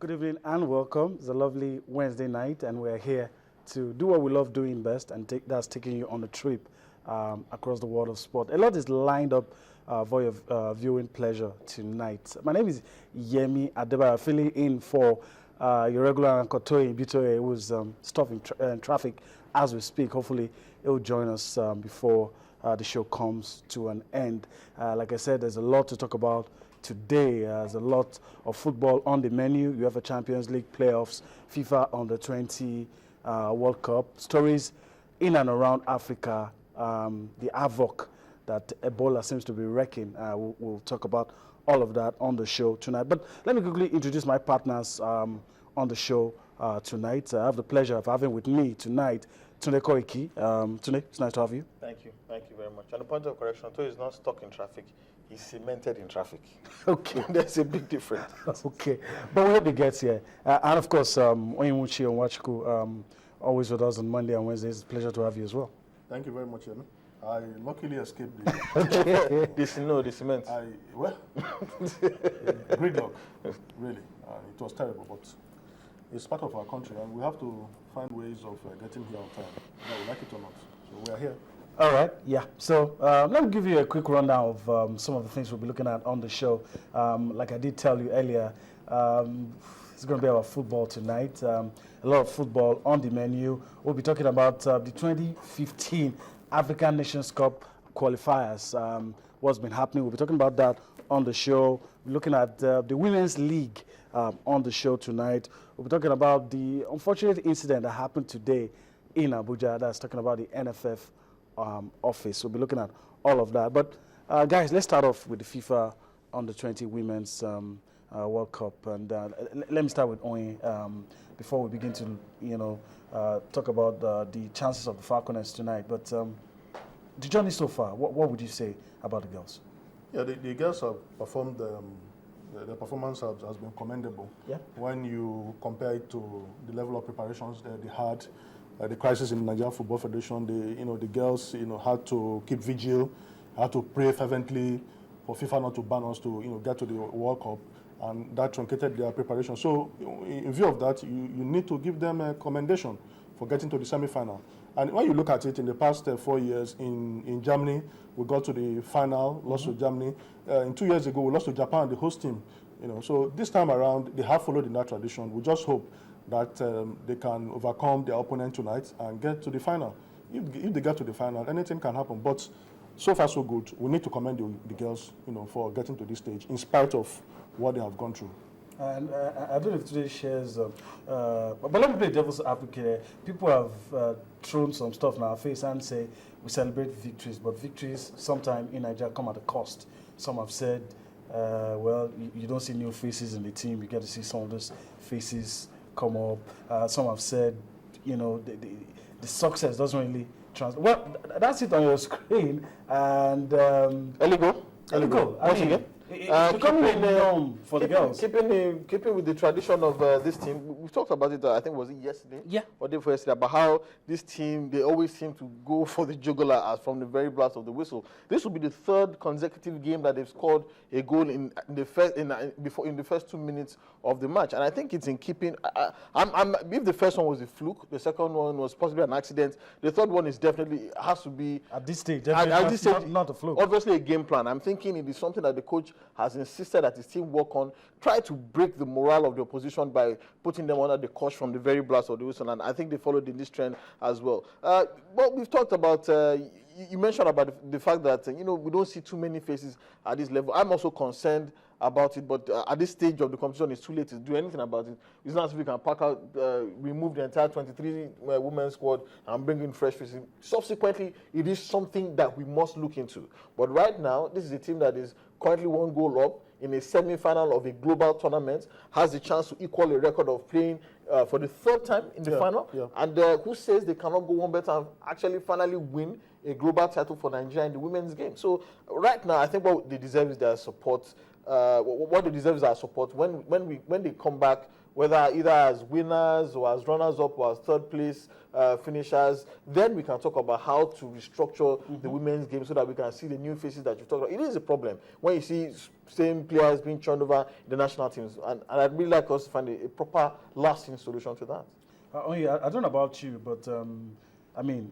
Good evening and welcome. It's a lovely Wednesday night, and we're here to do what we love doing best, and that's taking you on a trip across the world of sport. A lot is lined up for your viewing pleasure tonight. My name is Yemi Adebayo, filling in for your regular Uncle Toyin Bitoye, who's stuck in traffic as we speak. Hopefully, he'll join us before the show comes to an end. Like I said, there's a lot to talk about today. There's a lot of football on the menu. You have a Champions League playoffs, FIFA Under-20 World Cup, stories in and around Africa, the havoc that Ebola seems to be wreaking. We'll talk about all of that on the show tonight. But let me quickly introduce my partners on the show tonight. I have the pleasure of having with me tonight Tunde Koiki. Tunde, it's nice to have you. Thank you very much. And a point of correction, Toyo is not stuck in traffic. He's cemented in traffic. Okay. There's a big difference. Okay. But we hope he gets here. And of course, Onyemuchi Onwachuku, always with us on Monday and Wednesdays. It's a pleasure to have you as well. Thank you very much, Yemi. I luckily escaped the... the cement. Gridlock, really. It was terrible, but it's part of our country, and we have to find ways of getting here on time, whether we like it or not. So we are here. All right, yeah. So let me give you a quick rundown of some of the things we'll be looking at on the show. Like I did tell you earlier, it's going to be about football tonight. A lot of football on the menu. We'll be talking about the 2015 African Nations Cup qualifiers, what's been happening. We'll be talking about that on the show. We're looking at the Women's League on the show tonight. We'll be talking about the unfortunate incident that happened today in Abuja. That's talking about the NFF office. We'll be looking at all of that. But guys, let's start off with the FIFA Under-20 Women's World Cup. And let me start with Onye before we begin to, talk about the chances of the Falconers tonight. But the journey so far, what would you say about the girls? Yeah, the girls have performed. The performance has been commendable. Yeah. When you compare it to the level of preparations they had. The crisis in the Nigerian Football Federation, the girls, had to keep vigil, had to pray fervently for FIFA not to ban us to, get to the World Cup, and that truncated their preparation. So, in view of that, you need to give them a commendation for getting to the semi-final. And when you look at it, in the past 4 years, in Germany, we got to the final, lost to Germany. 2 years ago, we lost to Japan, the host team. So this time around, they have followed in that tradition. We just hope that they can overcome their opponent tonight and get to the final. If they get to the final, anything can happen. But so far, so good. We need to commend the girls, for getting to this stage, in spite of what they have gone through. And I don't know if today shares, but let me play devil's advocate. People have thrown some stuff in our face and say we celebrate victories, but victories sometimes in Nigeria come at a cost. Some have said, well, you don't see new faces in the team. You get to see some of those faces come up. Some have said, the success doesn't really translate. Well, that's it on your screen. And Eligo. Once again. It's becoming a norm for the girls. Keeping with the tradition of this team, we talked about it, I think, was it yesterday? Yeah. Or day before yesterday, about how this team, they always seem to go for the jugular as from the very blast of the whistle. This will be the third consecutive game that they've scored a goal in the first 2 minutes of the match. And I think it's in keeping. If the first one was a fluke, the second one was possibly an accident, the third one is definitely, has to be. At this stage, definitely not a fluke. Obviously a game plan. I'm thinking it is something that the coach has insisted that his team work on, try to break the morale of the opposition by putting them under the cosh from the very blast of the whistle, and I think they followed in this trend as well. But we've talked about, you mentioned about the fact that, we don't see too many faces at this level. I'm also concerned about it, but at this stage of the competition, it's too late to do anything about it. It's not as if we can pack out, remove the entire 23 women's squad and bring in fresh faces. Subsequently, it is something that we must look into. But right now, this is a team that is currently 1 goal up in a semi-final of a global tournament, has the chance to equal a record of playing for the 3rd time in the final. Yeah. And who says they cannot go one better and actually finally win a global title for Nigeria in the women's game? So right now, I think what they deserve is their support. What they deserve is our support. When they come back whether either as winners or as runners-up or as third place finishers, then we can talk about how to restructure the women's game so that we can see the new faces that you talked about. It is a problem when you see same players being churned over in the national teams, and I'd really like us to find a proper lasting solution to that. I don't know about you, but I mean,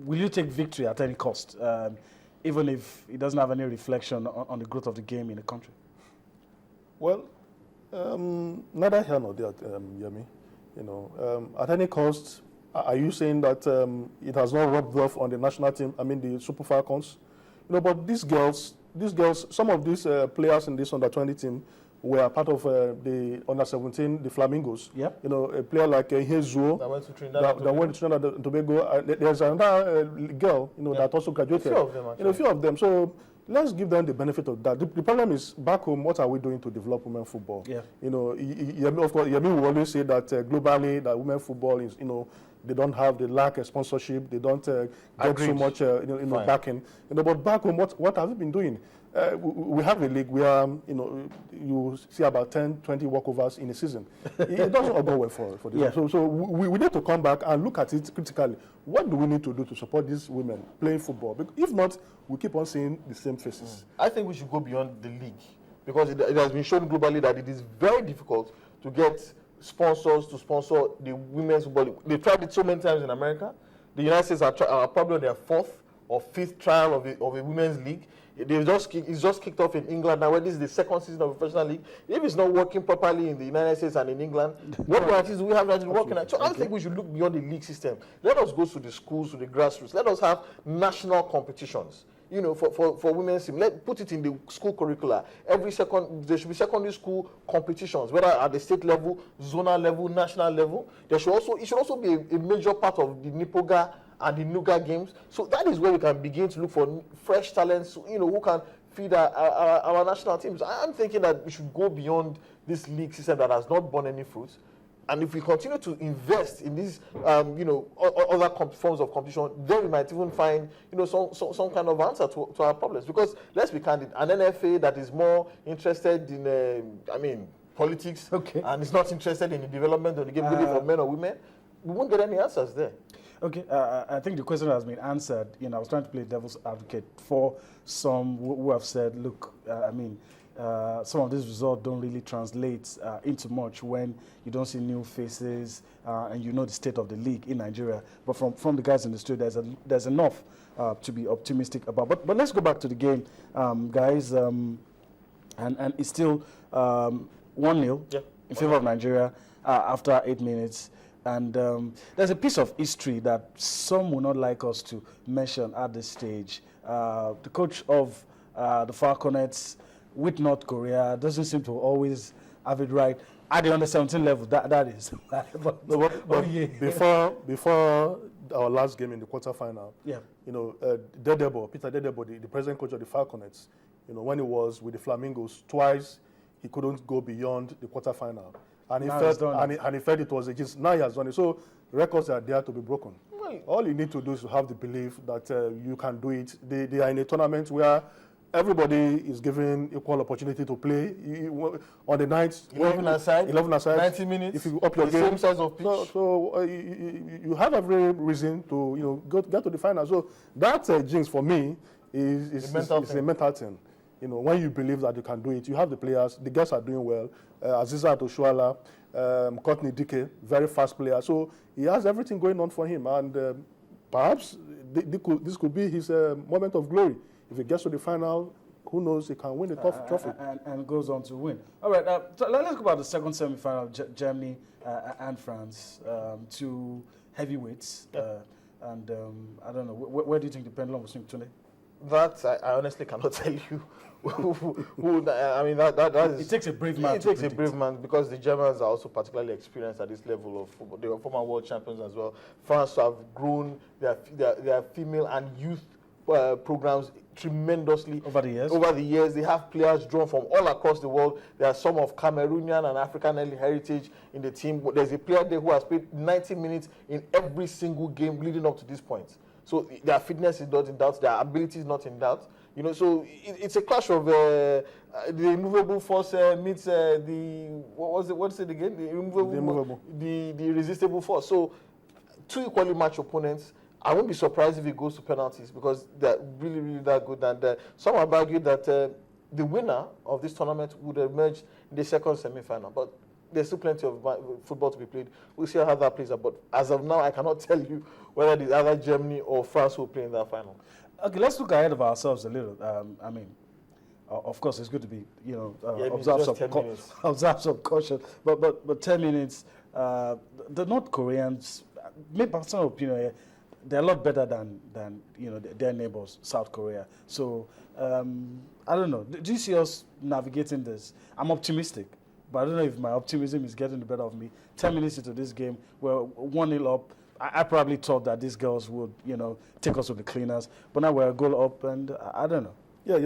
will you take victory at any cost, even if it doesn't have any reflection on the growth of the game in the country? Well, neither here nor there, Yemi. You know, at any cost, are you saying that it has not rubbed off on the national team? I mean, the Super Falcons. You know, but these girls, some of these players in this under-20 team were part of the under-17, the Flamingos. Yep. You know, a player like Hezuo That went to Trinidad and Tobago. There's another girl, you know, that also graduated. A few of them, actually. You know, a few of them. So let's give them the benefit of that. The problem is, back home, what are we doing to develop women football? Yeah. You know, of course, Yemi will always say that globally, that women football is, you know, they lack a sponsorship, they don't get so much, backing. You know, but back home, what have we been doing? We have a league where, you know, you see about 10, 20 walkovers in a season. It doesn't all go well for this. Yeah. So we need to come back and look at it critically. What do we need to do to support these women playing football? Because if not, we keep on seeing the same faces. I think we should go beyond the league, because it has been shown globally that it is very difficult to get sponsors to sponsor the women's football. They've tried it so many times in America. The United States are probably on their fourth or fifth trial of a women's league. It's just kicked off in England now, where this is the second season of a professional league. If it's not working properly in the United States and in England, what guarantees do we have that it's working? So I think we should look beyond the league system. Let us go to the schools, to the grassroots. Let us have national competitions. You know, for women's team, put it in the school curricula. There should be secondary school competitions, whether at the state level, zonal level, national level. It should also be a major part of the Nipoga and the Nuga games. So that is where we can begin to look for fresh talents, you know, who can feed our national teams. I'm thinking that we should go beyond this league system that has not borne any fruits. And if we continue to invest in these, other forms of competition, then we might even find, you know, some kind of answer to our problems. Because let's be candid, an NFA that is more interested in, politics, and is not interested in the development of the game, whether for men or women, we won't get any answers there. Okay, I think the question has been answered. You know, I was trying to play devil's advocate for some who have said, look, some of these results don't really translate into much when you don't see new faces and you know the state of the league in Nigeria. But from the guys in the studio, there's enough to be optimistic about. But let's go back to the game, guys. And it's still 1-0 in favor of Nigeria after 8 minutes. And there's a piece of history that some will not like us to mention at this stage. The coach of the Falconets with North Korea doesn't seem to always have it right at the under-17 level. That is. Before our last game in the quarterfinal, you know, Peter Dedebo, the present coach of the Falconets, you know, when he was with the Flamingos twice, he couldn't go beyond the quarterfinal. And he felt it was just now he has done it. So records are there to be broken. Well, all you need to do is to have the belief that you can do it. They are in a tournament where everybody is given equal opportunity to play. On the night, 11 aside, 90 minutes. If you up your game, same size of pitch. So you have every reason to get to the final. So that jinx for me is a mental thing. You know, when you believe that you can do it, you have the players. The girls are doing well. Aziza Toshuala, Courtney Dike, very fast player. So he has everything going on for him, and perhaps this could be his moment of glory. If he gets to the final, who knows? He can win the trophy and goes on to win. All right, so let's go about the second semi-final. Germany and France, two heavyweights, and I don't know. Where do you think the pendulum will swing today? That I honestly cannot tell you. That is. It takes a brave man. It takes a brave man, because the Germans are also particularly experienced at this level of football. They were former world champions as well. France have grown their female and youth programs tremendously over the years. Over the years, they have players drawn from all across the world. There are some of Cameroonian and African heritage in the team. There's a player there who has played 90 minutes in every single game leading up to this point. So their fitness is not in doubt, their ability is not in doubt. You know, so it's a clash of the immovable force meets what's it again? The irresistible force. So two equally matched opponents. I won't be surprised if it goes to penalties because they're really, really that good. And some have argued that the winner of this tournament would emerge in the second semi-final. But there's still plenty of football to be played. We'll see how that plays out. But as of now, I cannot tell you whether it's either Germany or France will play in that final. Okay, let's look ahead of ourselves a little. I mean, of course, it's good to be, observe some caution. But 10 minutes, the North Koreans, my personal opinion, they're a lot better than their neighbors, South Korea. So I don't know. Do you see us navigating this? I'm optimistic, but I don't know if my optimism is getting the better of me. 10 minutes into this game, we're 1-0 up. I probably thought that these girls would, take us to the cleaners, but now we're a goal up, and I don't know. Yeah,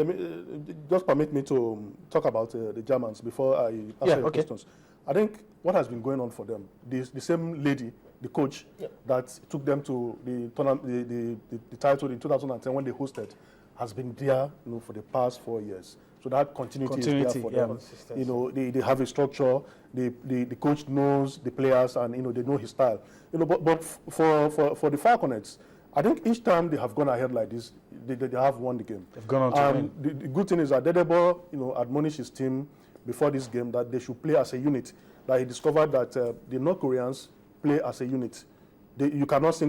just permit me to talk about the Germans before I answer your questions. I think what has been going on for them, the same lady, the coach that took them to the tournament, the title in 2010 when they hosted, has been there, for the past 4 years. So that continuity is there for them. They have a structure. The coach knows the players, and they know his style. But for the Falconets, I think each time they have gone ahead like this, they have won the game. They've gone on to win. The good thing is that Dedebo, admonished his team before this game that they should play as a unit. That he discovered that the North Koreans play as a unit. You cannot single